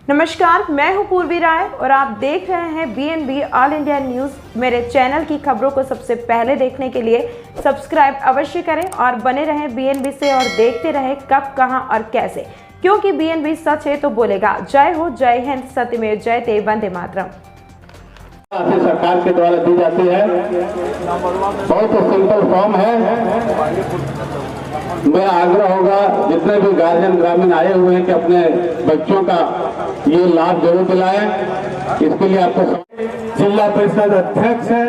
नमस्कार, मैं हूं पूर्वी राय और आप देख रहे हैं BNB ऑल इंडिया न्यूज़। मेरे चैनल की खबरों को सबसे पहले देखने के लिए सब्सक्राइब अवश्य करें और बने रहें BNB से और देखते रहें कब, कहां और कैसे, क्योंकि BNB सच है तो बोलेगा। जय हो, जय हिंद, सत्यमेव जयते, वंदे मातरम। सरकार के द्वारा दी जाती है, बहुत सिंपल फॉर्म है। मेरा आग्रह होगा जितने भी गार्जियन ग्रामीण आए हुए हैं कि अपने बच्चों का ये लाभ जरूर दिलाएं। इसके लिए आपको जिला परिषद अध्यक्ष है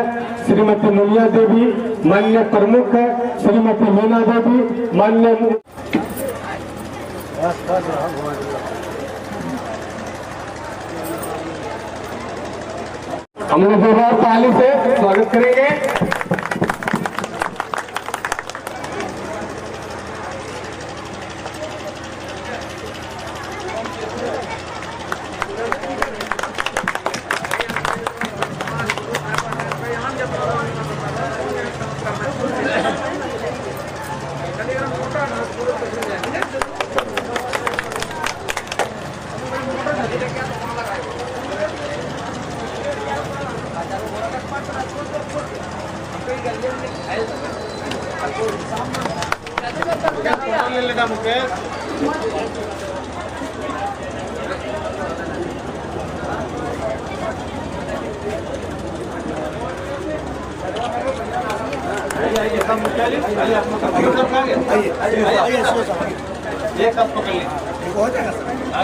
श्रीमती मुनिया देवी, माननीय प्रमुख है श्रीमती मीना देवी, माननीय हम लोग जोरदार ताली से स्वागत करेंगे।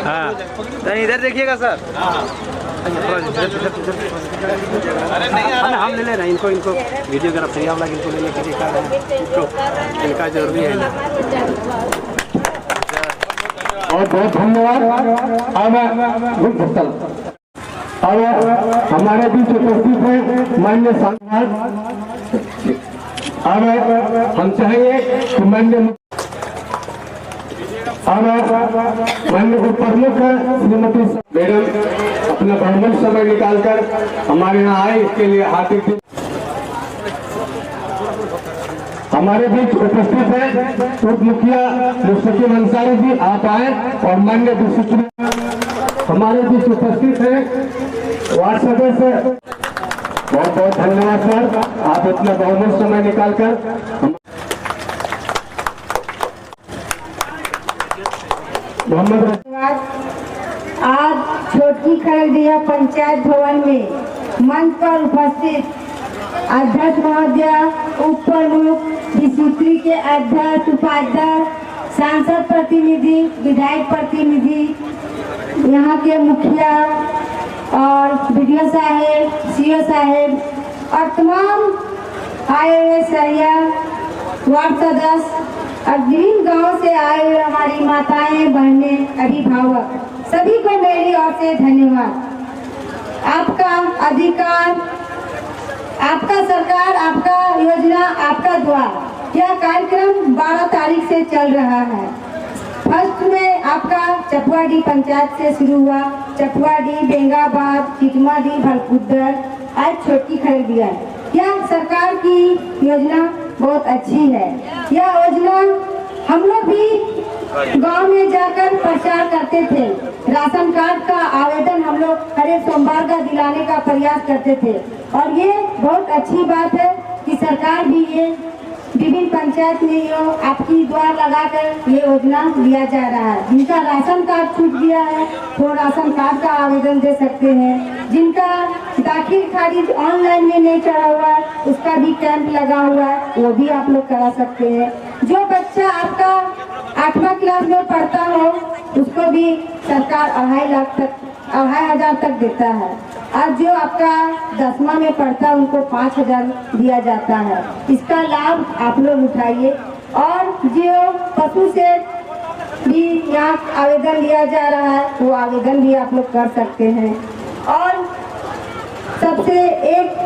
हाँ, इधर देखिएगा सर। अरे नहीं, हम ले रहे हैं इनको वीडियोग्राफ चाहिए, आप इनको ले लेके दिखा रहे हैं, इनका जरूरी है। बहुत बहुत धन्यवाद। अब हमारे बीच उपस्थित है माननीय सांसद। अब हम चाहेंगे कि माननीय प्रमुख श्रीमती मैडम अपना बहुमूल्य समय निकालकर हमारे यहाँ आए, इसके लिए हार्दिक हमारे बीच उपस्थित है उप मुखिया मुस्तकीम अंसारी जी, आप आए। और माननीय हमारे बीच उपस्थित है वार्ड सदस्य। बहुत बहुत धन्यवाद सर, आप इतना बहुमूल्य समय निकालकर आज छोटी खरदिया पंचायत भवन में मंच पर उपस्थित अध्यक्ष महोदय, उप प्रमुख, विसूत्री के अध्यक्ष, उपाध्यक्ष, सांसद प्रतिनिधि, विधायक प्रतिनिधि, यहाँ के मुखिया और BDO साहेब, CO साहेब और तमाम आए हुए सैया, वार्ड सदस्य और विभिन्न गाँव से आए हुए हमारी माताएं, बहनें, अभिभावक, सभी को मेरी ओर से धन्यवाद। आपका अधिकार, आपका सरकार, आपका योजना, आपका द्वार, यह कार्यक्रम 12 तारीख से चल रहा है। फर्स्ट में आपका चपुआडी पंचायत से शुरू हुआ। चपुआडी, बेंगाबाद, चिटमाडी, भलकुद्दर, आज छोटी खरदिया। यह सरकार की योजना बहुत अच्छी है। यह योजना हम लोग भी गांव में जाकर प्रचार करते थे। राशन कार्ड का आवेदन हम लोग हर एक सोमवार का दिलाने का प्रयास करते थे और ये बहुत अच्छी बात है कि सरकार भी ये विभिन्न पंचायत में ये आपकी द्वार लगाकर ये योजना दिया जा रहा है। जिनका राशन कार्ड छूट गया है वो राशन कार्ड का आवेदन दे सकते हैं। जिनका दाखिल खारिज ऑनलाइन में नहीं करा हुआ है उसका भी कैंप लगा हुआ है, वो भी आप लोग करा सकते हैं। जो बच्चा आपका 8वां क्लास में पढ़ता हो उसको भी सरकार 2,500 तक देता है और जो आपका 10वां में पढ़ता है उनको 5,000 दिया जाता है। इसका लाभ आप लोग उठाइए। और जो पशु से भी यहाँ आवेदन लिया जा रहा है वो आवेदन भी आप लोग कर सकते हैं। और सबसे एक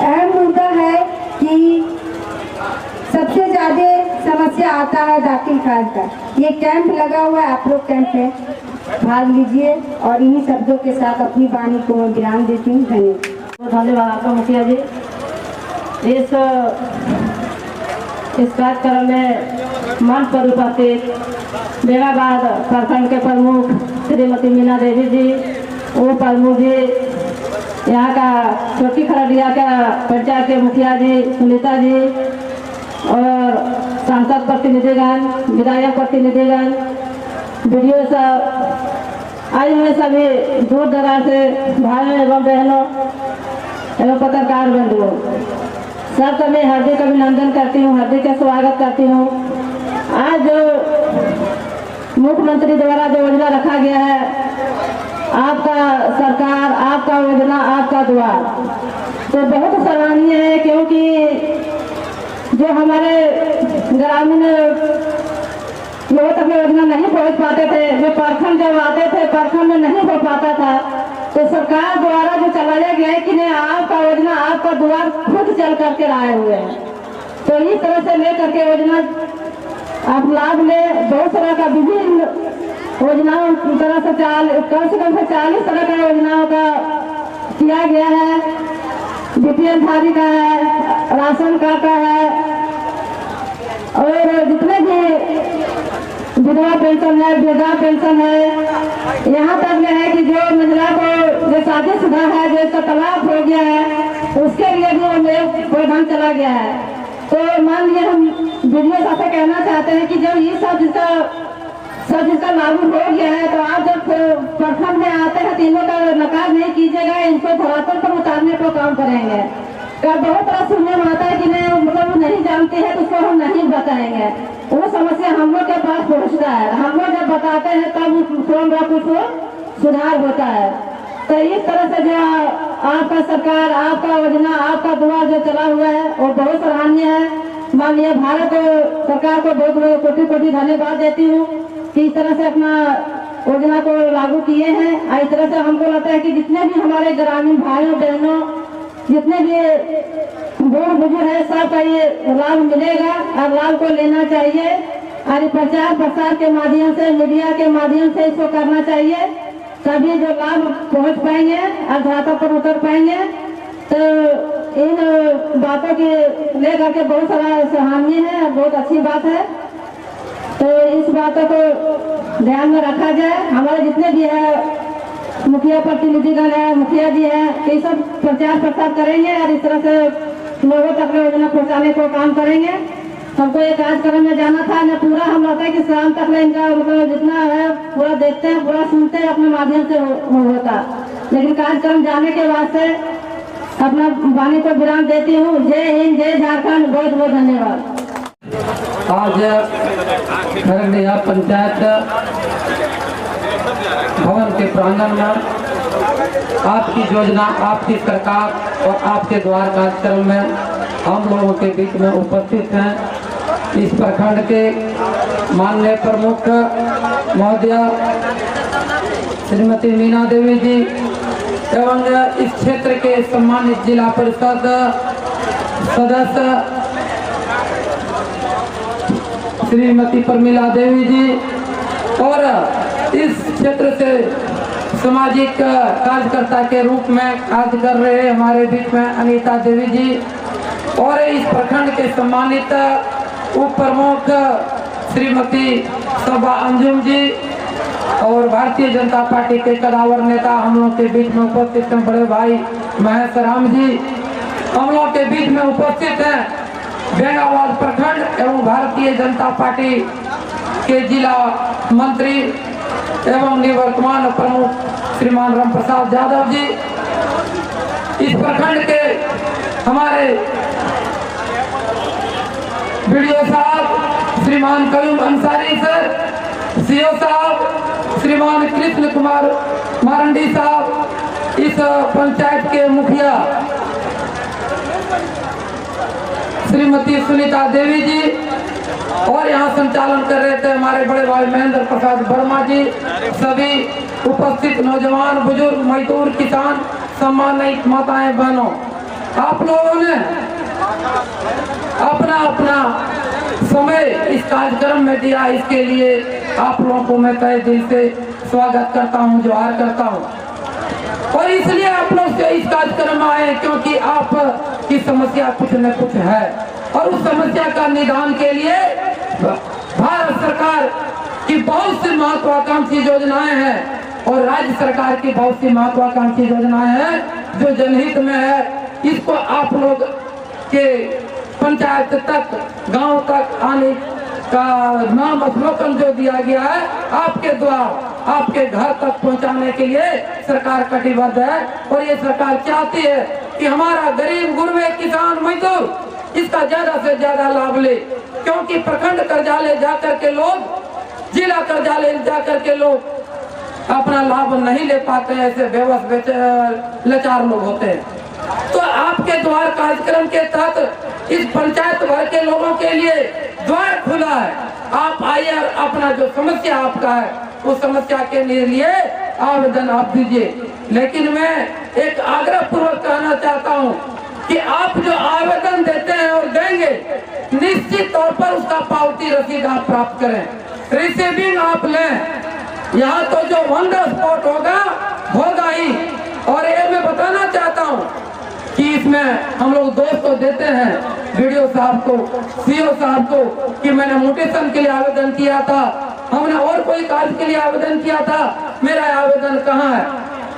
अहम मुद्दा है कि सबसे ज्यादा समस्या आता है दाखिल खारिज का। ये कैंप लगा हुआ है, आप लोग कैंप में भाग लीजिए। और इन्हीं शब्दों के साथ अपनी वाणी को मैं विराम देती हूँ। धन्यवाद आपका मुखिया जी। इस कार्यक्रम में मंच पर उपस्थित बेगाबाद प्रखंड के प्रमुख श्रीमती मीना देवी जी, उप प्रमुख जी, यहाँ का चौकी खरड़िया का पंचायत के मुखिया जी सुनीता जी और सांसद प्रतिनिधिगण, विधायक प्रतिनिधिगण, वीडियो सब आए हुए सभी दूर दराज से भाइयों एवं बहनों एवं पत्रकार बंधुओं, सबका मैं हार्दिक अभिनंदन करती हूँ, हार्दिक स्वागत करती हूँ। आज जो मुख्यमंत्री द्वारा जो योजना रखा गया है, आपका सरकार, आपका योजना, आपका द्वार, तो बहुत सराहनीय है, क्योंकि जो हमारे ग्रामीण लोगों तक योजना नहीं पहुंच पाते थे, जो प्रखंड जब आते थे प्रखंड में नहीं हो पाता था, तो सरकार द्वारा जो चलाया गया है कि नहीं, आपका योजना, आपका द्वार खुद चल करके आए हुए हैं। तो इस तरह से लेकर के योजना आप लाभ ले। बहुत तरह का विभिन्न योजनाओं तरह से कम से 40 तरह का योजनाओं का किया गया है। बीपीएल धारी का है, राशन कार्ड का है, और जितने भी विधवा पेंशन है, वृद्धा पेंशन है, यहाँ तक में है कि जो महिला को जो शादीशुदा है, जो तलाक हो गया है, उसके लिए भी प्रावधान चला गया है। तो मान लीजिए हम वीडियो साथ कहना चाहते हैं कि जब ये सब जिसका लागू हो गया है, तो आप जब प्रखंड में आते हैं, तीनों का नकार नहीं कीजिएगा, इनको धरातल पर उतारने को काम करेंगे। बहुत तरह सुनने में आता है कि नहीं, मतलब नहीं जानते हैं तो उसको हम नहीं बताएंगे। वो समस्या हम लोग के पास पहुँचता है, हम लोग जब बताते हैं तब थोड़ा कुछ सुधार होता है। तो इस तरह से जो आपका सरकार, आपका योजना, आपका द्वार जो चला हुआ है, वो बहुत सराहनीय है। माननीय भारत सरकार को बहुत कोटि धन्यवाद देती हूँ कि इस तरह से अपना योजना को लागू किए हैं। और इस तरह से हमको लगता है कि जितने भी हमारे ग्रामीण भाइयों बहनों, जितने भी बूढ़ बुजुर्ग है, सबका ये लाभ मिलेगा और लाभ को लेना चाहिए। और प्रचार प्रसार के माध्यम से, मीडिया के माध्यम से इसको करना चाहिए, तभी जो लाभ पहुंच पाएंगे और धरातल पर उतर पाएंगे। तो इन बातों के लेकर के बहुत सारा सराहनीय है और बहुत अच्छी बात है। तो इस बातों को ध्यान में रखा जाए। हमारे जितने भी है मुखिया प्रतिनिधिगण है, मुखिया जी है, ये सब प्रचार प्रसार करेंगे और इस तरह से लोगों तक योजना पहुँचाने को काम करेंगे। हमको एक कार्यक्रम में जाना था, न पूरा हम लगता है कि शाम तक इनका मतलब जितना है पूरा देखते हैं, पूरा सुनते हैं, अपने माध्यम से होता। लेकिन कार्यक्रम जाने के बाद से अपना वाणी को विराम देती हूँ। जय हिंद, जय झारखंड, बहुत बहुत धन्यवाद। आज खरड़िया पंचायत भवन के प्रांगण में आपकी योजना, आपकी सरकार और आपके द्वार कार्यक्रम में हम लोगों के बीच में उपस्थित हैं इस प्रखंड के माननीय प्रमुख महोदया श्रीमती मीना देवी जी एवं इस क्षेत्र के सम्मानित जिला परिषद सदस्य श्रीमती प्रमिला देवी जी और इस क्षेत्र से सामाजिक कार्यकर्ता के रूप में कार्य कर रहे हमारे बीच में अनीता देवी जी और इस प्रखंड के सम्मानित उप प्रमुख श्रीमती शोभा अंजुम जी और भारतीय जनता पार्टी के कदावर नेता हम लोग के बीच में उपस्थित हैं बड़े भाई महेश राम जी हम लोग के बीच में उपस्थित हैं। बेगाबाद प्रखंड एवं भारतीय जनता पार्टी के जिला मंत्री एवं निवर्तमान प्रमुख श्रीमान राम प्रसाद यादव जी, इस प्रखंड के हमारे वीडियो साहब श्रीमान कयूम अंसारी सर, सीओ साहब श्रीमान कृष्ण कुमार मारंडी साहब, इस पंचायत के मुखिया श्रीमती सुनीता देवी जी और यहाँ संचालन कर रहे थे हमारे बड़े भाई महेंद्र प्रसाद वर्मा जी, सभी उपस्थित नौजवान, बुजुर्ग, मजदूर, किसान, सम्मानित माताएं, बहनों, आप लोगों ने अपना अपना समय इस कार्यक्रम में दिया। इसके लिए आप लोगों को मैं तहे दिल से स्वागत करता हूं, जोहार करता हूं। और इसलिए आप लोग से इस कार्यक्रम में आए क्योंकि आप की समस्या कुछ न कुछ है और उस समस्या का निदान के लिए भारत सरकार की बहुत सी महत्वाकांक्षी योजनाएं हैं और राज्य सरकार की बहुत सी महत्वाकांक्षी योजनाएं हैं जो जनहित में है। इसको आप लोग के पंचायत तक, गांव तक आने का नाम स्लोगन जो दिया गया है, आपके द्वार आपके घर तक पहुंचाने के लिए सरकार कटिबद्ध है। और ये सरकार चाहती है कि हमारा गरीब गुरबे किसान मजदूर इसका ज्यादा से ज्यादा लाभ ले, क्योंकि प्रखंड कर्जालय जाकर के लोग, जिला कर्जालय जाकर के लोग अपना लाभ नहीं ले पाते हैं, ऐसे बेवस लाचार लोग होते हैं। तो आपके द्वार कार्यक्रम के तहत इस पंचायत भर के लोगों के लिए द्वार खुला है। आप आइए और अपना जो समस्या आपका है उस समस्या के लिए आवेदन आप दीजिए। लेकिन मैं एक आग्रह पूर्वक कहना चाहता हूं कि आप जो आवेदन देते हैं और देंगे, निश्चित तौर पर उसका पावती रसीद आप प्राप्त करें, रिसीविंग आप लें। यहाँ तो जो ऑन द स्पॉट होगा ही। और ये मैं बताना चाहता हूँ कि इसमें हम लोग दोस्त को देते हैं, वीडियो साहब को, सीओ साहब को, कि मैंने म्यूटेशन के लिए आवेदन किया था, हमने और कोई कार्य के लिए आवेदन किया था, मेरा आवेदन कहाँ है।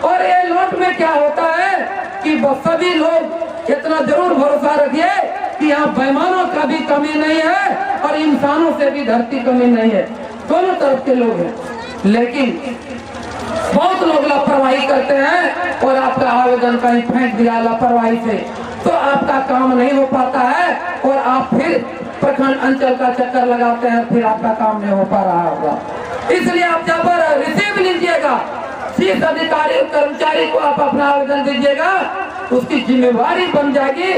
और ये लौट में क्या होता है कि सभी लोग इतना जरूर भरोसा रखिए कि यहाँ बेईमानों का भी कमी नहीं है और इंसानों से भी धरती कमी नहीं है, दोनों तरफ के लोग हैं। लेकिन बहुत लोग लापरवाही करते हैं और आपका आवेदन कहीं फेंक दिया लापरवाही से, तो आपका काम नहीं हो पाता है और आप फिर प्रखंड अंचल का चक्कर लगाते हैं, फिर आपका काम नहीं हो पा रहा होगा। इसलिए आप जब रिसीव लीजिएगा, शीर्ष अधिकारी और कर्मचारी को आप अपना आवेदन दीजिएगा, उसकी जिम्मेवारी बन जाएगी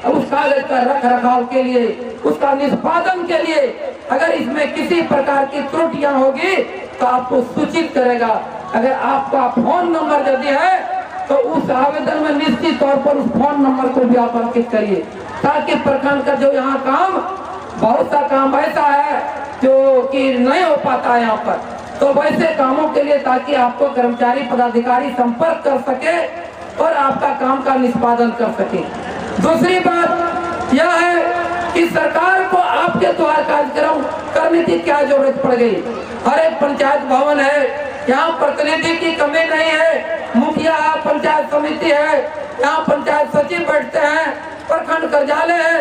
उस कागज का रख रखाव के लिए, उसका निष्पादन के लिए। अगर इसमें किसी प्रकार की त्रुटियां होगी तो आपको सूचित करेगा। अगर आपका फोन नंबर यदि है तो उस आवेदन में निश्चित तौर पर उस फोन नंबर को भी आप अंकित करिए, ताकि प्रखंड का जो यहाँ काम, बहुत सा काम ऐसा है जो कि नहीं हो पाता है यहाँ पर, तो वैसे कामों के लिए ताकि आपको कर्मचारी पदाधिकारी संपर्क कर सके और आपका काम का निष्पादन कर सके। दूसरी बात यह है कि सरकार को आपके द्वार कार्यक्रम करने की क्या जरूरत पड़ गई। हर एक पंचायत भवन है, यहाँ प्रतिनिधि की कमी नहीं है, मुखिया पंचायत समिति है, यहाँ पंचायत सचिव बैठते हैं, प्रखंड कार्यालय है,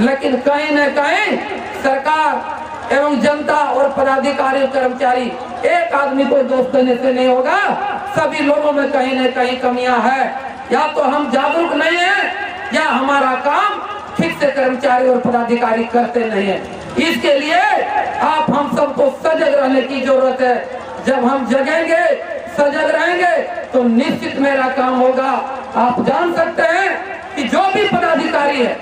लेकिन कहीं न कहीं सरकार एवं जनता और पदाधिकारी कर्मचारी, एक आदमी को दोष देने से नहीं होगा, सभी लोगों में कहीं न कहीं कमियां है। या तो हम जागरूक नहीं है या हमारा काम ठीक से कर्मचारी और पदाधिकारी करते नहीं है। इसके लिए आप हम सबको सजग रहने की जरूरत है। जब हम जगेंगे, सजग रहेंगे तो निश्चित मेरा काम होगा। आप जान सकते हैं कि जो भी पदाधिकारी है,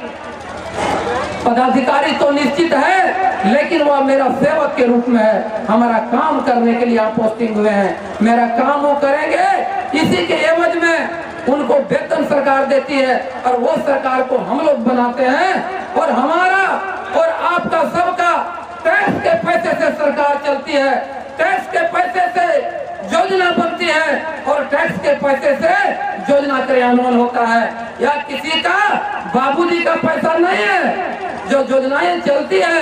पदाधिकारी तो निश्चित है, लेकिन वह मेरा सेवक के रूप में है। हमारा काम करने के लिए आप पोस्टिंग हुए हैं, मेरा काम वो करेंगे, इसी के एवज में उनको वेतन सरकार देती है और वो सरकार को हम लोग बनाते हैं और हमारा और आपका सबका टैक्स के पैसे से सरकार चलती है, टैक्स के पैसे से योजना बनती है और टैक्स के पैसे से योजना क्रियान्वयन होता है। या किसी का बाबूजी का पैसा नहीं है। जो योजनाएं चलती है,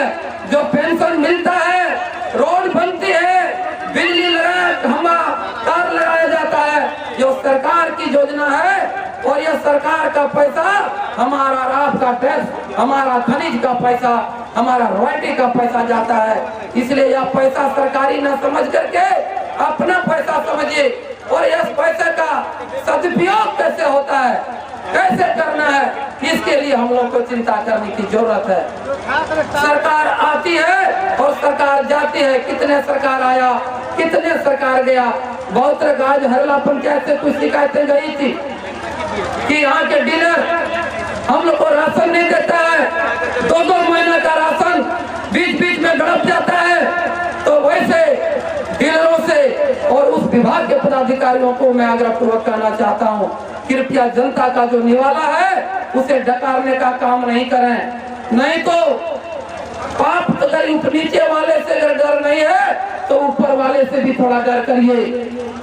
जो पेंशन मिलता है, रोड बनती है, बिजली लगाया, खंभा तार लगाया जाता है, जो सरकार की योजना है। और यह सरकार का पैसा, हमारा आपका टैक्स, हमारा खनिज का पैसा, हमारा रॉयल्टी का पैसा जाता है। इसलिए यह पैसा सरकारी न समझ करके अपना पैसा समझिए और इस पैसे का सदुपयोग कैसे होता है, कैसे करना है, इसके लिए हम लोग को चिंता करने की जरूरत है। सरकार आती है और सरकार जाती है। कितने सरकार आया, कितने सरकार गया। बहुत आज हरला पंचायत से कुछ शिकायतें गई थी कि यहाँ के डीलर हम लोग को राशन नहीं देता है, 2-2 महीने का राशन बीच बीच में गड़प जाता है। तो वैसे डीलरों से और उस विभाग के पदाधिकारियों को मैं आग्रह पूर्वक कहना चाहता हूँ, कृपया जनता का जो निवाला है उसे डकारने का काम नहीं करें। नहीं तो पाप अगर नीचे वाले से अगर डर नहीं है तो ऊपर वाले से भी थोड़ा डर करिए।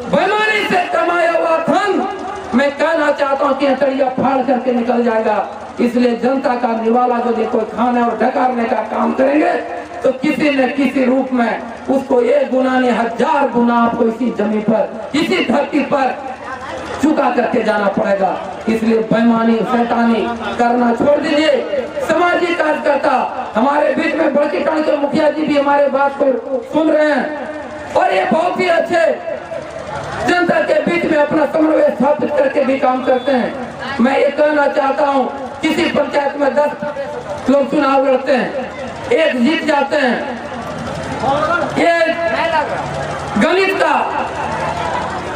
बेईमानी से कमाया हुआ धन मैं मैं कहना चाहता हूँ कि हथड़िया फाड़ करके निकल जाएगा। इसलिए जनता का निवाला यदि कोई खाने और ढकारने का काम करेंगे तो किसी न किसी रूप में उसको 1 गुना नहीं 1000 गुना आपको इसी जमीन पर, इसी धरती पर चुका करके जाना पड़ेगा। इसलिए बेईमानी शैतानी करना छोड़ दीजिए। सामाजिक कार्यकर्ता हमारे बीच में बड़की टांग के मुखिया जी भी हमारे बात को सुन रहे हैं और ये बहुत ही अच्छे जनता के बीच में अपना समन्वय स्थापित करके भी काम करते हैं। मैं ये कहना चाहता हूँ, किसी पंचायत में 10 लोग चुनाव लड़ते हैं, 1 जीत जाते हैं, ये गणित का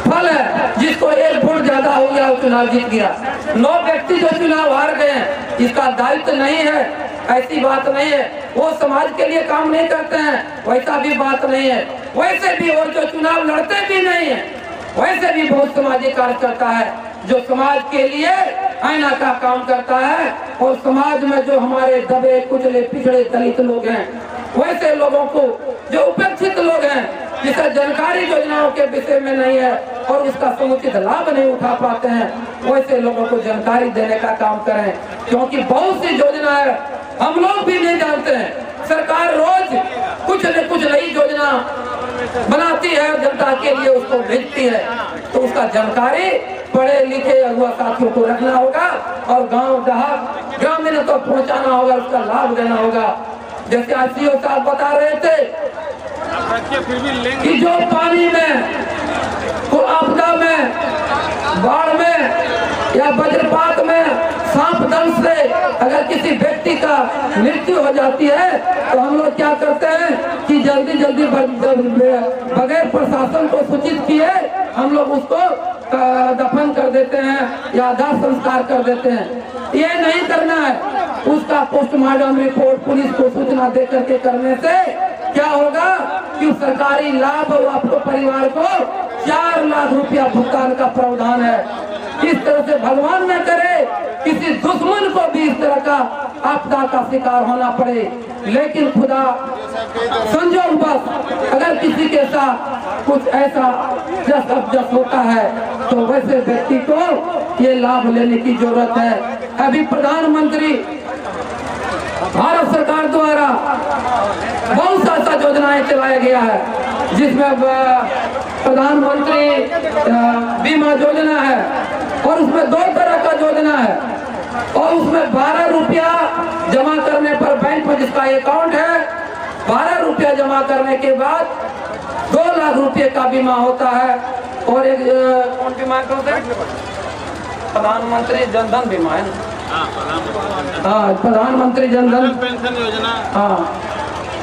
फल है। जिसको 1 वोट ज्यादा हो गया वो चुनाव जीत गया। 9 व्यक्ति जो चुनाव हार गए हैं इसका दायित्व नहीं है, ऐसी बात नहीं है। वो समाज के लिए काम नहीं करते हैं, वैसा भी बात नहीं है। वैसे भी और जो चुनाव लड़ते भी नहीं है, वैसे भी बहुत सामाजिक कार्यकर्ता है जो समाज के लिए आईना का काम करता है। और समाज में जो हमारे दबे कुचले पिछड़े दलित लोग हैं, वैसे लोगों को जो उपेक्षित लोग हैं, जिसे जानकारी योजनाओं के विषय में नहीं है और उसका समुचित लाभ नहीं उठा पाते हैं, वैसे लोगों को जानकारी देने का काम करें। क्योंकि बहुत सी योजना है हम लोग भी नहीं जानते हैं। सरकार रोज कुछ न कुछ नई योजना बनाती है, जनता के लिए उसको भेजती है, तो उसका जानकारी पढ़े लिखे हुआ साथियों को रखना होगा और गांव देहात ग्रामीण तक पहुंचाना होगा, उसका लाभ देना होगा। जैसे आज सीओ साहब बता रहे थे कि जो पानी में, को आपदा में, बाढ़ में या वज्रपात में सांप दंश से अगर किसी व्यक्ति का मृत्यु हो जाती है तो हम लोग क्या करते हैं कि जल्दी बगैर प्रशासन को सूचित किए हम लोग उसको दफन कर देते हैं या दाह संस्कार कर देते हैं। ये नहीं करना है। उसका पोस्टमार्टम रिपोर्ट पुलिस को सूचना दे करके करने से क्या होगा कि सरकारी लाभ आपको परिवार को 4 लाख रुपया भुगतान का प्रावधान है। इस तरह से भगवान न करे किसी दुश्मन को भी इस तरह का आपदा का शिकार होना पड़े, लेकिन खुदा संजोग बस अगर किसी के साथ कुछ ऐसा जस होता है तो वैसे व्यक्ति को ये लाभ लेने की जरूरत है। अभी प्रधानमंत्री भारत सरकार द्वारा बहुत सा योजनाएं चलाया गया है, जिसमें प्रधानमंत्री बीमा योजना है और उसमें 2 तरह का योजना है और उसमें 12 रुपया जमा करने पर बैंक में जिसका अकाउंट है 12 रुपया जमा करने के बाद 2 लाख रुपए का बीमा होता है। और एक कौन बीमा होता है? प्रधानमंत्री जनधन बीमा है। हाँ, प्रधानमंत्री जनधन पेंशन योजना। हाँ,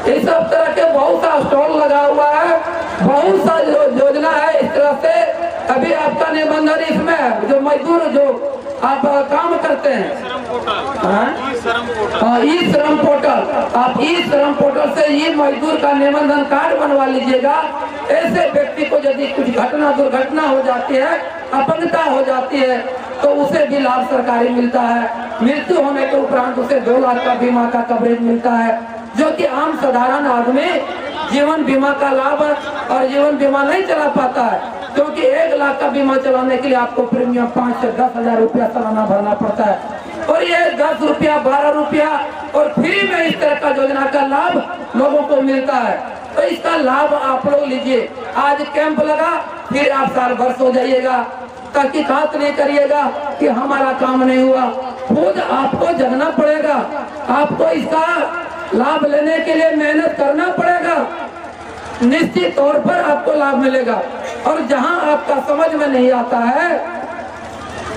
इस सब तरह के बहुत सा स्टॉल लगा हुआ है, बहुत सा योजना है। इस तरह से अभी आपका निबंधन इसमें जो मजदूर जो आप काम करते हैं, ई श्रम पोर्टल, आप ई श्रम पोर्टल से ये मजदूर का निबंधन कार्ड बनवा लीजिएगा। ऐसे व्यक्ति को यदि कुछ दुर्घटना हो जाती है, अपंगता हो जाती है तो उसे भी लाभ सरकारी मिलता है। मृत्यु होने के उपरांत उसे 2 लाख का बीमा का कवरेज मिलता है, जो कि आम साधारण आदमी जीवन बीमा का लाभ और जीवन बीमा नहीं चला पाता है, क्योंकि 1 लाख का बीमा चलाने के लिए आपको प्रीमियम 5 से 10 हजार रुपया सालाना भरना पड़ता है। और ये 10 रुपया 12 रुपया और फ्री में इस तरह का योजना का लाभ लोगों को मिलता है। तो इसका लाभ आप लोग लीजिए। आज कैंप लगा, फिर आप साल भर सो जाइएगा, ताकि बात नहीं करिएगा कि हमारा काम नहीं हुआ। खुद आपको जगना पड़ेगा, आपको इसका लाभ लेने के लिए मेहनत करना पड़ेगा। निश्चित तौर पर आपको लाभ मिलेगा। और जहां आपका समझ में नहीं आता है,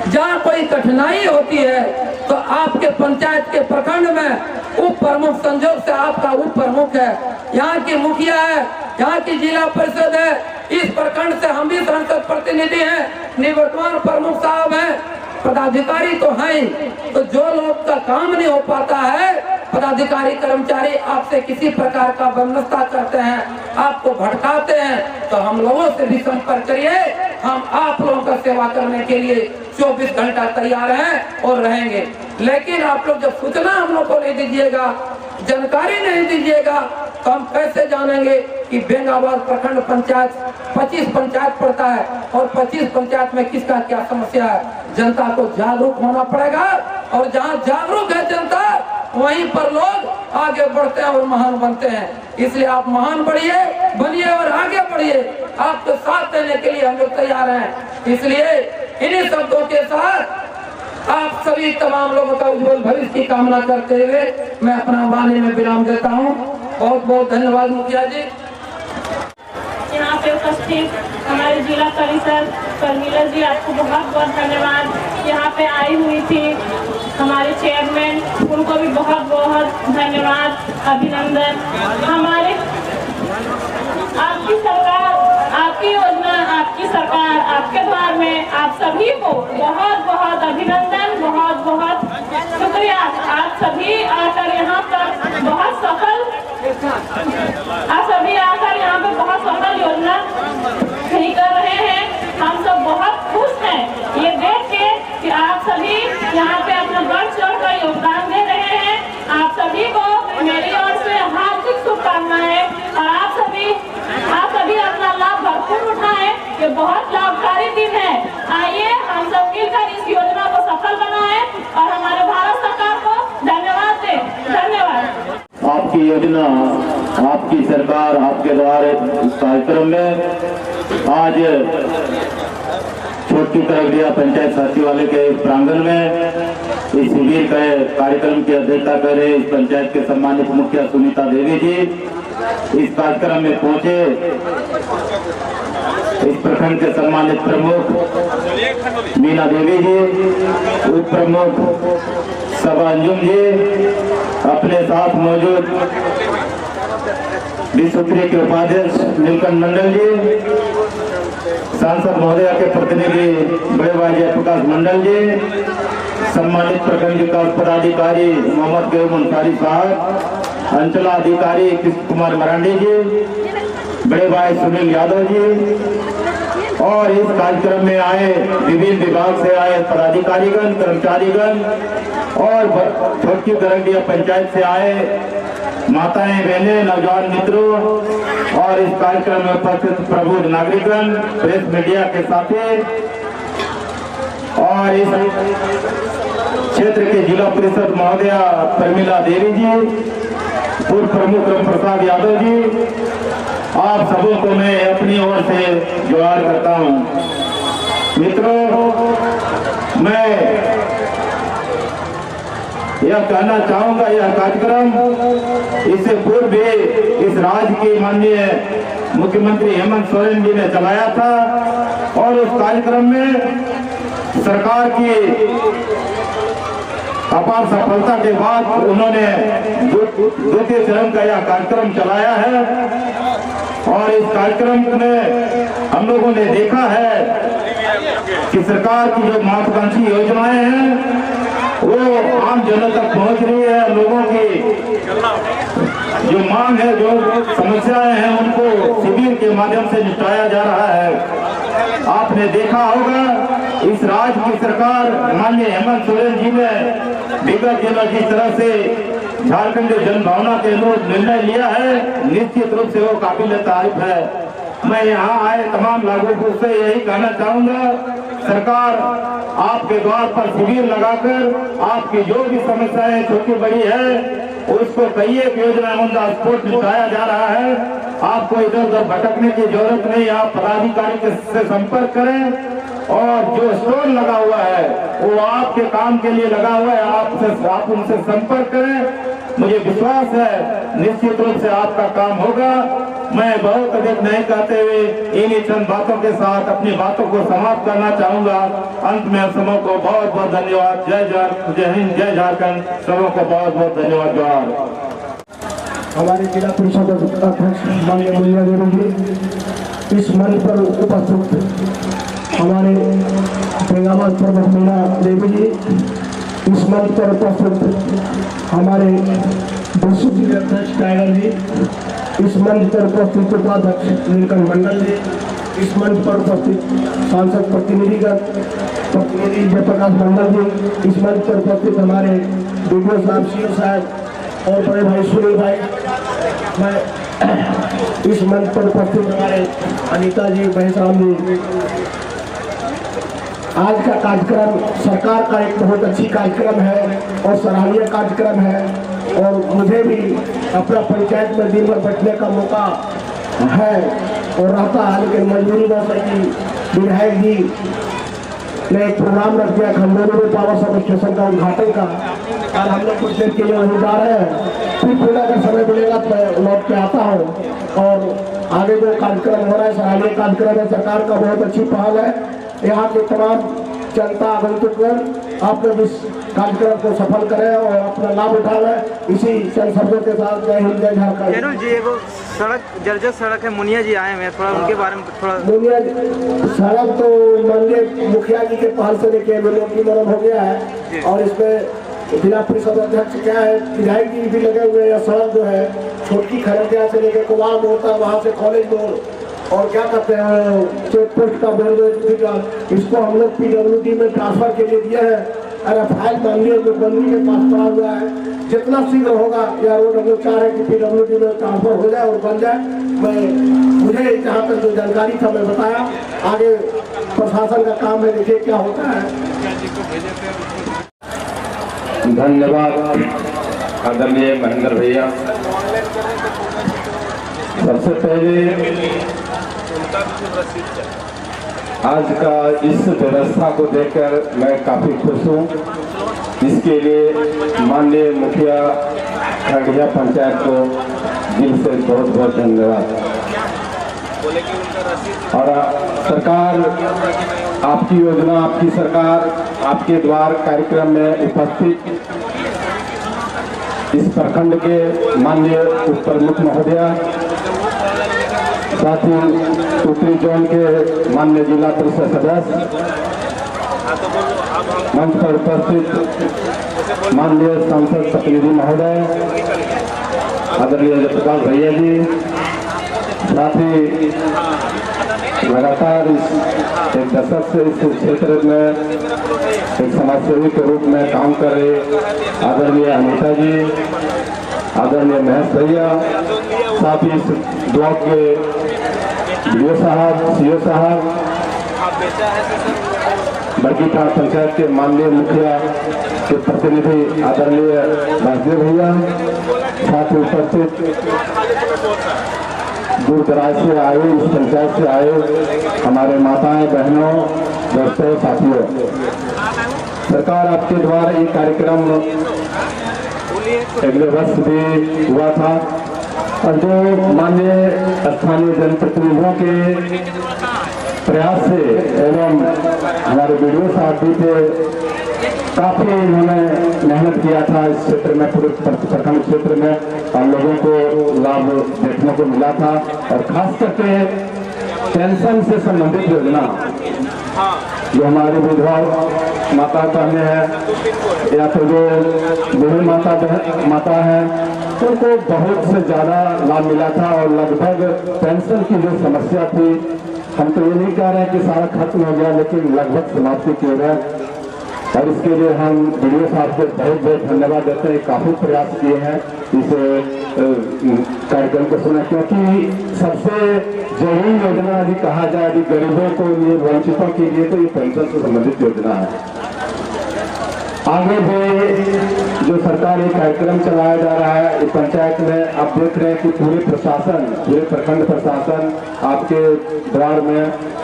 जहां कोई कठिनाई होती है, तो आपके पंचायत के प्रखंड में उप प्रमुख, संजोग से आपका उप प्रमुख है, यहाँ की मुखिया है, यहाँ की जिला परिषद है, इस प्रखंड से हम भी सांसद प्रतिनिधि हैं, निवर्तमान प्रमुख साहब हैं, पदाधिकारी तो हैं। तो जो लोग का काम नहीं हो पाता है, पदाधिकारी कर्मचारी आपसे किसी प्रकार का व्यवस्था करते हैं, आपको भटकाते हैं, तो हम लोगों से भी संपर्क करिए। हम आप लोगों का सेवा करने के लिए 24 घंटा तैयार हैं और रहेंगे। लेकिन आप लोग जब सूचना हम लोग को नहीं दीजिएगा, जानकारी नहीं दीजिएगा, तो हम कैसे जानेंगे कि बेंगाबाद प्रखंड पंचायत 25 पंचायत पड़ता है और 25 पंचायत में किसका क्या समस्या है, जनता को जागरूक होना पड़ेगा। और जहाँ जागरूक है जनता वहीं पर लोग आगे बढ़ते हैं और महान बनते हैं। इसलिए आप महान बनिए और आगे बढ़िए। आपको साथ देने के लिए हम लोग तैयार हैं। इसलिए इन्हीं शब्दों के साथ आप सभी तमाम लोगों का उज्जवल भविष्य की कामना करते हुए मैं अपना वाणी में विराम देता हूँ। बहुत बहुत धन्यवाद मुखिया जी। यहाँ पे उपस्थित हमारे जिला परिषद परमिला जी, आपको बहुत बहुत धन्यवाद। यहाँ पे आई हुई थी हमारे चेयरमैन, उनको भी बहुत बहुत धन्यवाद, अभिनंदन। हमारे आपकी सरकार, आपकी योजना, आपकी सरकार, आपके द्वार में आप सभी को बहुत बहुत अभिनंदन, बहुत बहुत शुक्रिया। आप सभी आकर यहाँ पर बहुत सफल योजना खड़ी कर रहे हैं। हम सब बहुत खुश हैं ये देख के कि आप सभी यहाँ पे अपना बढ़ चढ़ कर योगदान दे रहे हैं। आप सभी को मेरी ओर से हार्दिक शुभकामनाएं और आप सभी अपना लाभ भरपूर उठाएं। ये बहुत लाभकारी दिन है। आइए हम सब मिलकर इस योजना को सफल बनाएं और हमारे भारत सरकार को धन्यवाद दें। धन्यवाद। आपकी योजना, आपकी सरकार, आपके द्वारा इस कार्यक्रम में आज छोटी तरगड़िया पंचायत सचिवालय के प्रांगण में इस शिविर के कार्यक्रम की अध्यक्षता कर रहे इस पंचायत के सम्मानित मुखिया सुनीता देवी जी इस कार्यक्रम में पहुंचे। इस प्रखंड के सम्मानित प्रमुख मीना देवी जी, उप प्रमुख सभा अंजुम जी, अपने साथ मौजूद विश्वत्री के उपाध्यक्ष नीलकंठ मंडल जी, सांसद महोदय के प्रतिनिधि बड़े भाई जयप्रकाश मंडल जी, सम्मानित प्रखंड विकास पदाधिकारी मोहम्मद गयूम अंसारी साहब, अंचलाधिकारी कृष्ण कुमार मरांडी जी, बड़े भाई सुनील यादव जी और इस कार्यक्रम में आए विभिन्न विभाग से आए पदाधिकारीगण, कर्मचारीगण और छोटी तरगड़िया पंचायत से आए माताएं, बहनें, नौजवान मित्रों और इस कार्यक्रम में उपस्थित प्रबुद्ध नागरिकगण, प्रेस मीडिया के साथी और इस क्षेत्र के जिला परिषद महोदया परमिला देवी जी, पूर्व प्रमुख राम प्रसाद यादव जी, आप सबों को मैं अपनी ओर से जोहार करता हूं। मित्रों, मैं यह कहना चाहूंगा, यह कार्यक्रम इससे पूर्व भी इस राज्य के माननीय मुख्यमंत्री हेमंत सोरेन जी ने चलाया था और उस कार्यक्रम में सरकार की अपार सफलता के बाद उन्होंने द्वितीय चरण का यह कार्यक्रम चलाया है और इस कार्यक्रम में हम लोगों ने देखा है कि सरकार की जो महत्वाकांक्षी योजनाएं हैं वो आम जनों तक पहुंच रही है। लोगों की जो मांग है, जो समस्याएं हैं, उनको शिविर के माध्यम से निपटाया जा रहा है। आपने देखा होगा इस राज्य की सरकार माननीय हेमंत सोरेन जी ने विगत दिनों जिस तरह से झारखंड जनभावना के अनुरूप निर्णय लिया है, निश्चित रूप से वो काबिल तारीफ है। मैं यहाँ आए तमाम नागरिकों से यही कहना चाहूंगा, सरकार आपके द्वार पर शिविर लगाकर आपकी जो भी समस्याएं छोटी बड़ी है उसको कई एक योजना मुद्दा स्फोट निपटाया जा रहा है। आपको इधर उधर भटकने की जरूरत नहीं, आप पदाधिकारी से संपर्क करें और जो स्टोर लगा हुआ है वो आपके काम के लिए लगा हुआ है, आप उनसे संपर्क करें। मुझे विश्वास है निश्चित रूप से आपका काम होगा। मैं बहुत अधिक नहीं कहते हुए इन्हीं चंद बातों के साथ अपनी बातों को समाप्त करना चाहूंगा। अंत में सबों को बहुत बहुत धन्यवाद। जय हिंद, जय झारखंड। सबों को बहुत बहुत धन्यवाद। जोहार। हमारे जिला परिषद अध्यक्ष माननीय मुलिया देवी जी, इस मंच पर उपस्थित हमारे बेंगाबाद प्रमुख मीना देवी जी, इस मंच पर उपस्थित हमारे डिस्ट्रिक्ट अध्यक्ष टाइगर जी, इस मंच पर उपस्थित उपाध्यक्ष नीलकंठ मंडल जी, इस मंच पर उपस्थित सांसद प्रतिनिधि जयप्रकाश मंडल जी, इस मंच पर उपस्थित हमारे वीडियो साहब, सीओ साहब और बड़े भाई सुनील भाई। मैं इस मंच पर उपस्थित हमारे अनीता जी, महेशराम जी, आज का कार्यक्रम सरकार का एक बहुत अच्छी कार्यक्रम है और सराहनीय कार्यक्रम है। और मुझे भी अपना पंचायत में दिन भर बैठने का मौका है और रहता है, लेकिन मजबूरी बस है कि विधायक जी ने एक प्रोग्राम रख दिया खंडोली पावर सब स्टेशन का उद्घाटन का। और हम लोग कुछ देर के लिए वहीं जा रहे हैं, फिर थोड़ा अगर समय मिलेगा तो मैं लौट के आता हूँ। और आगे जो कार्यक्रम हो रहा है सराहनीय कार्यक्रम है, सरकार का बहुत अच्छी पहल है। यहाँ के तमाम जनता आगंतुकगण आप लोग इस कार्यक्रम को सफल करें और अपना लाभ उठाएं। इसी शब्दों के साथ जय हिंद, जय झारखंड। जरूर जी, एगो सड़क जर्जर सड़क है, मुनिया जी आए हैं, थोड़ा उनके बारे में थोड़ा। मुनिया सड़क तो माननीय मुखिया जी के पहल से लेके मनन हो गया है और इसमें जिला परिषद अध्यक्ष क्या है, विधायक जी भी लगे हुए हैं। सड़क जो है छोटकी खरंजिया से लेके कुमार मोड़ तक, वहाँ से कॉलेज मोड़ और क्या कहते हैं चेक पोस्ट का बोर्ड, इसको हम लोग PWD में ट्रांसफर के लिए दिए हैं। अरे फाइल माननीय बंदी के पास पड़ा हुआ है, जितना शीघ्र होगा यह रोड हम लोग चाह रहे हैं कि PWD में ट्रांसफर हो जाए और बन जाए। मुझे जहाँ तक जो जानकारी था मैं बताया, आगे प्रशासन का काम है, देखिए क्या होता है। धन्यवाद आदरणीय महेंद्र भैया। सबसे पहले आज का इस व्यवस्था को देखकर मैं काफी खुश हूँ। इसके लिए माननीय मुखिया खगड़िया पंचायत को दिल से बहुत बहुत धन्यवाद। और सरकार, आपकी योजना, आपकी सरकार, आपके द्वार कार्यक्रम में उपस्थित इस प्रखंड के माननीय उप प्रमुख महोदय, साथ ही उत्तरी जोन के माननीय जिला परिषद सदस्य, मंच पर उपस्थित माननीय सांसद प्रतिनिधि महोदय, आदरणीय जयप्रकाश भैया जी, साथ ही लगातार एक दशक से इस क्षेत्र में एक समाजसेवी के रूप में काम कर रहे आदरणीय अनीता जी, आदरणीय महेश भैया, साथ ही इस ब्लॉक के DO साहब, CO साहब, बरकीठाड़ पंचायत के माननीय मुखिया के प्रतिनिधि आदरणीय वासुदेव भैया, साथ ही उपस्थित दूर दराज से आए, इस पंचायत से आए हमारे माताएं, बहनों, दोस्तों, साथियों। सरकार आपके द्वारा ये कार्यक्रम अगले वर्ष भी हुआ था और जो माननीय स्थानीय जनप्रतिनिधियों के प्रयास से एवं हमारे BDO साहब भी थे, काफी उन्होंने मेहनत किया था इस क्षेत्र में, पूरे प्रखंड क्षेत्र में हम लोगों को लाभ देखने को मिला था। और खास करके पेंशन से संबंधित योजना जो हमारी विधवा माता बहनें हैं या तो जो बूढ़ी माता है, उनको बहुत से ज़्यादा लाभ मिला था। और लगभग पेंशन की जो समस्या थी, हम तो ये नहीं कह रहे हैं कि सारा खत्म हो गया, लेकिन लगभग समाप्ति की ओर है। और इसके लिए हम BDO साहब को बहुत बहुत धन्यवाद देते हैं। काफ़ी प्रयास किए हैं इस कार्यक्रम को सुना, क्योंकि सबसे जरूरी योजना यदि कहा जाए, यदि गरीबों को लिए, वंचितों के लिए, तो ये पेंशन से संबंधित योजना है। आगे भी जो सरकार ये कार्यक्रम चलाया जा रहा है इस पंचायत में, आप देख रहे हैं कि पूरे प्रशासन, पूरे प्रखंड प्रशासन आपके द्वार में,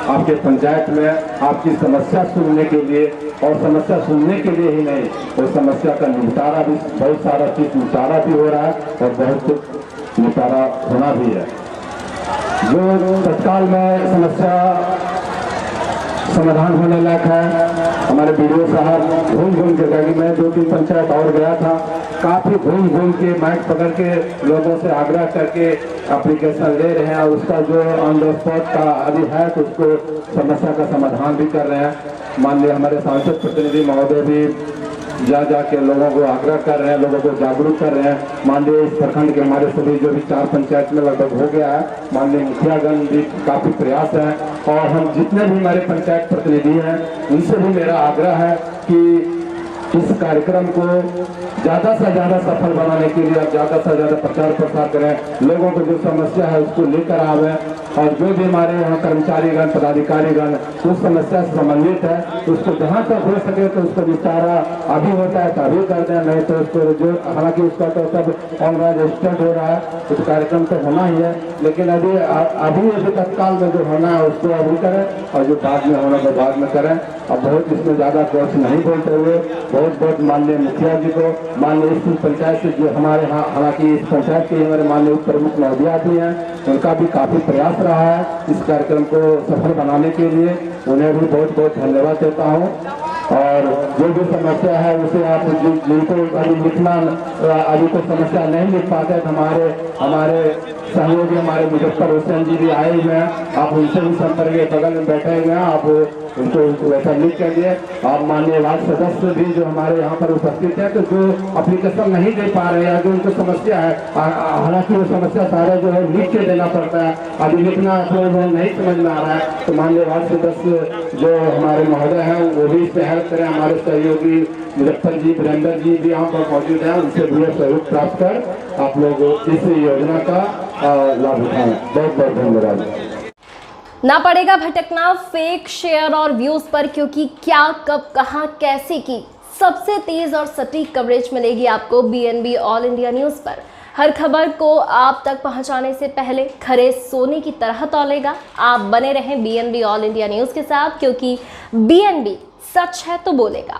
आपके पंचायत में आपकी समस्या सुनने के लिए, और समस्या सुनने के लिए ही नहीं, उस समस्या का निपटारा भी, बहुत सारा चीज निपटारा भी हो रहा है और बहुत कुछ निपटारा होना भी है। जो तत्काल में समस्या समाधान होने लायक है, हमारे BDO साहब घूम घूम के, क्योंकि मैं 2-3 पंचायत और गया था, काफ़ी घूम घूम के माइक पकड़ के लोगों से आग्रह करके एप्लीकेशन ले रहे हैं और उसका जो ऑन द स्पॉट का अभी है तो उसको समस्या का समाधान भी कर रहे हैं। माननीय हमारे सांसद प्रतिनिधि महोदय भी जा के लोगों को आग्रह कर रहे हैं, लोगों को जागरूक कर रहे हैं। माननीय इस प्रखंड के हमारे सभी जो भी 4 पंचायत में लगभग हो गया है, माननीय मुखियागण भी काफ़ी प्रयास है और हम जितने भी हमारे पंचायत प्रतिनिधि हैं उनसे भी मेरा आग्रह है कि इस कार्यक्रम को ज़्यादा से ज़्यादा सफल बनाने के लिए आप ज़्यादा से ज़्यादा प्रचार प्रसार करें, लोगों को जो समस्या है उसको लेकर आवे, और जो भी हमारे यहाँ कर्मचारीगण पदाधिकारीगण उस समस्या से संबंधित है उसको जहाँ तक हो सके तो उसको निपटारा अभी होता है तो अभी कर दें, नहीं तो उसको जो, हालांकि उसका तो सब ऑनलाइन रजिस्टर्ड हो रहा है, उस कार्यक्रम तो होना ही है, लेकिन अभी तत्काल में जो होना है उसको अभी करें और जो बाद में होना तो बाद में करें। अब बहुत इसमें ज़्यादा कोर्स नहीं बोलते हुए बहुत बहुत माननीय मुखिया जी को, माननीय इस पंचायत से जो हमारे यहाँ, हालांकि इस पंचायत के हमारे माननीय उप प्रमुख महोदया भी हैं, उनका भी काफ़ी प्रयास रहा है इस कार्यक्रम को सफल बनाने के लिए, उन्हें भी बहुत बहुत धन्यवाद देता हूँ। और जो भी समस्या है उसे आप जिनको अभी लिखना अभी कोई समस्या नहीं लिख पाते तो हमारे सहयोगी हमारे मुजफ्फर हुसैन जी भी आए हुए हैं, आप उनसे भी संपर्क, बगल में बैठे हुए हैं, आप उनको वैसा लिख कर दिए। आप माननीय वार्ड सदस्य भी जो हमारे यहाँ पर उपस्थित है, तो जो एप्लीकेशन नहीं दे पा रहे हैं, जो उनको समस्या है, हालांकि वो समस्या सारा जो है लिख के देना पड़ता है, अभी लिखना नहीं समझ में आ रहा है, तो माननीय वार्ड सदस्य जो हमारे महोदय हैं वो भी इस पर हेल्प करें। हमारे सहयोगी मुजफ्फर जी, वीरेंद्र जी भी यहाँ पर मौजूद हैं, उनसे भी सहयोग प्राप्त कर आप लोग इस योजना का लाभ उठाएं। बहुत बहुत धन्यवाद। ना पड़ेगा भटकना फेक शेयर और व्यूज पर, क्योंकि क्या, कब, कहां, कैसे की सबसे तेज और सटीक कवरेज मिलेगी आपको BNB ऑल इंडिया न्यूज पर। हर खबर को आप तक पहुंचाने से पहले खरे सोने की तरह तौलेगा। आप बने रहें BNB ऑल इंडिया न्यूज के साथ, क्योंकि BNB सच है तो बोलेगा।